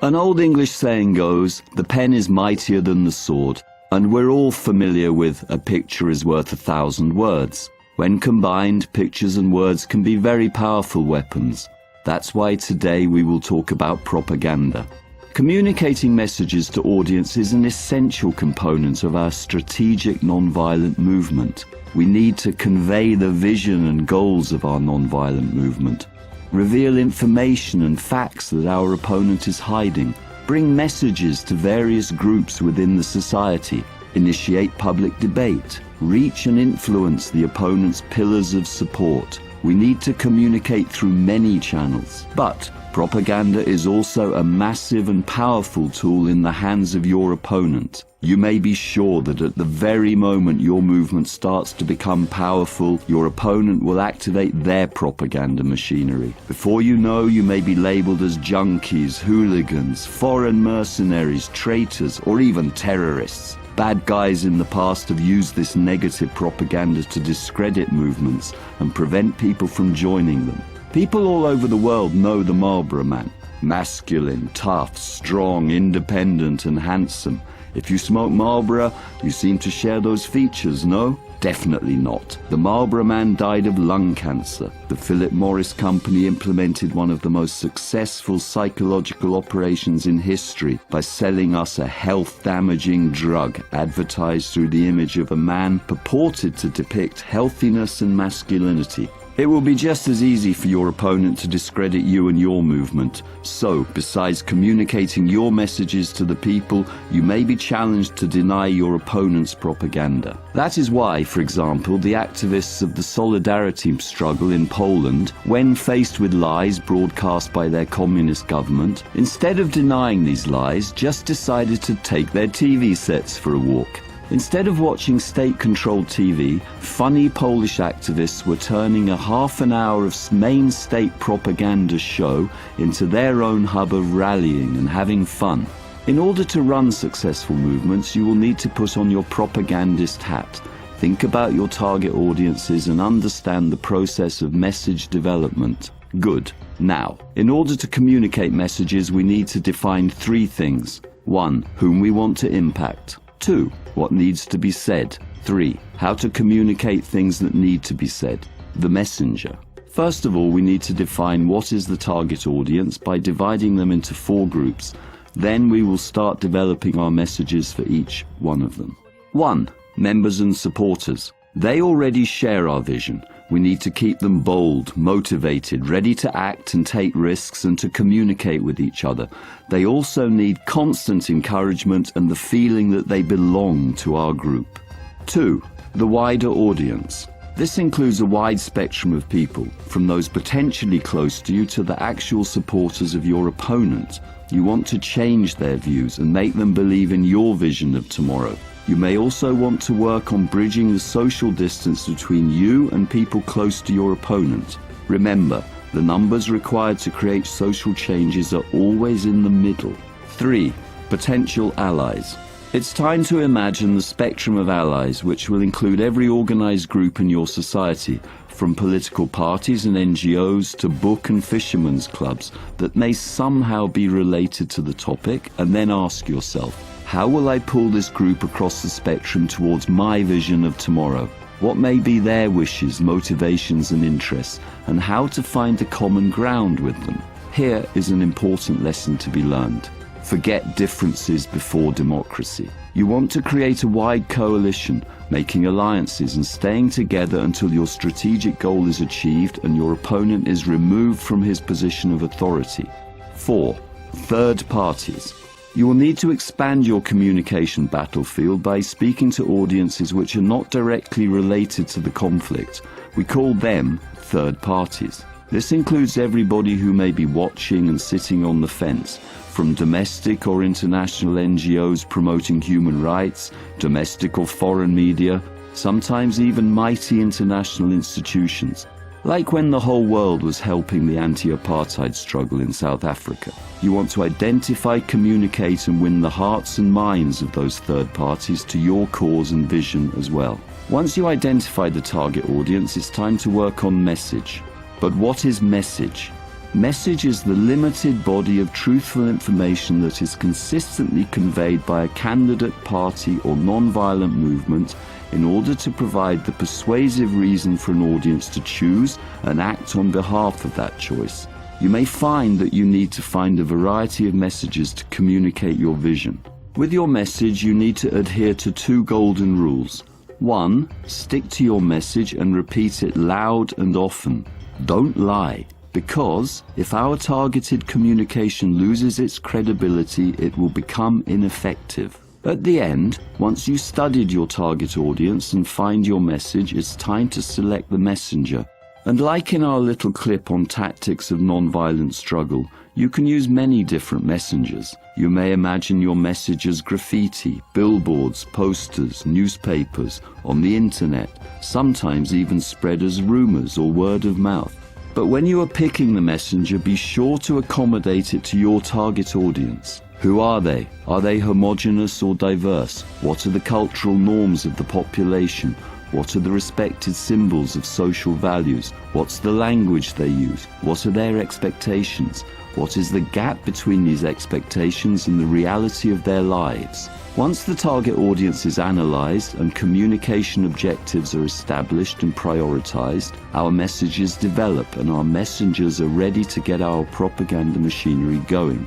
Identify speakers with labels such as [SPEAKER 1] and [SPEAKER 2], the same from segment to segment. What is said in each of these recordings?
[SPEAKER 1] An old English saying goes, the pen is mightier than the sword, and we're all familiar with a picture is worth 1,000 words. When combined, pictures and words can be very powerful weapons. That's why today we will talk about propaganda. Communicating messages to audience is an essential component of our strategic nonviolent movement. We need to convey the vision and goals of our nonviolent movement, reveal information and facts that our opponent is hiding, bring messages to various groups within the society, initiate public debate, reach and influence the opponent's pillars of support. We need to communicate through many channels, but propaganda is also a massive and powerful tool in the hands of your opponent. You may be sure that at the very moment your movement starts to become powerful, your opponent will activate their propaganda machinery. Before you know, you may be labeled as junkies, hooligans, foreign mercenaries, traitors, or even terrorists. Bad guys in the past have used this negative propaganda to discredit movements and prevent people from joining them. People all over the world know the Marlboro Man. Masculine, tough, strong, independent and handsome. If you smoke Marlboro, you seem to share those features, no? Definitely not. The Marlboro Man died of lung cancer. The Philip Morris Company implemented one of the most successful psychological operations in history by selling us a health-damaging drug advertised through the image of a man purported to depict healthiness and masculinity. It will be just as easy for your opponent to discredit you and your movement. So, besides communicating your messages to the people, you may be challenged to deny your opponent's propaganda. That is why, for example, the activists of the Solidarity struggle in Poland, when faced with lies broadcast by their communist government, instead of denying these lies, just decided to take their TV sets for a walk. Instead of watching state-controlled TV, funny Polish activists were turning a half an hour of main state propaganda show into their own hub of rallying and having fun. In order to run successful movements, you will need to put on your propagandist hat. Think about your target audiences and understand the process of message development. Good. Now, in order to communicate messages, we need to define 3 things. 1. Whom we want to impact. 2. What needs to be said. 3. How to communicate things that need to be said. The messenger. First of all, we need to define what is the target audience by dividing them into 4 groups. Then we will start developing our messages for each one of them. 1. Members and supporters. They already share our vision. We need to keep them bold, motivated, ready to act and take risks and to communicate with each other. They also need constant encouragement and the feeling that they belong to our group. 2. The wider audience. This includes a wide spectrum of people, from those potentially close to you to the actual supporters of your opponent. You want to change their views and make them believe in your vision of tomorrow. You may also want to work on bridging the social distance between you and people close to your opponent. Remember, the numbers required to create social changes are always in the middle. 3. Potential allies. It's time to imagine the spectrum of allies, which will include every organized group in your society, from political parties and NGOs to book and fishermen's clubs that may somehow be related to the topic, and then ask yourself, how will I pull this group across the spectrum towards my vision of tomorrow? What may be their wishes, motivations and interests, and how to find a common ground with them? Here is an important lesson to be learned. Forget differences before democracy. You want to create a wide coalition, making alliances and staying together until your strategic goal is achieved and your opponent is removed from his position of authority. 4. Third parties. You will need to expand your communication battlefield by speaking to audiences which are not directly related to the conflict. We call them third parties. This includes everybody who may be watching and sitting on the fence, from domestic or international NGOs promoting human rights, domestic or foreign media, sometimes even mighty international institutions. Like when the whole world was helping the anti-apartheid struggle in South Africa. You want to identify, communicate and win the hearts and minds of those third parties to your cause and vision as well. Once you identify the target audience, it's time to work on message. But what is message? Message is the limited body of truthful information that is consistently conveyed by a candidate, party, or non-violent movement in order to provide the persuasive reason for an audience to choose and act on behalf of that choice. You may find that you need to find a variety of messages to communicate your vision. With your message, you need to adhere to 2 golden rules. 1. Stick to your message and repeat it loud and often. Don't lie, because if our targeted communication loses its credibility, it will become ineffective. At the end, once you've studied your target audience and find your message, it's time to select the messenger. And like in our little clip on tactics of non-violent struggle, you can use many different messengers. You may imagine your message as graffiti, billboards, posters, newspapers, on the internet, sometimes even spread as rumors or word of mouth. But when you are picking the messenger, be sure to accommodate it to your target audience. Who are they? Are they homogeneous or diverse? What are the cultural norms of the population? What are the respected symbols of social values? What's the language they use? What are their expectations? What is the gap between these expectations and the reality of their lives? Once the target audience is analyzed and communication objectives are established and prioritized, our messages develop and our messengers are ready to get our propaganda machinery going.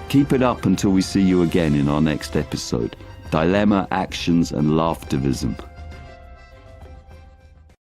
[SPEAKER 1] Keep it up until we see you again in our next episode. Dilemma, actions, and laughtivism.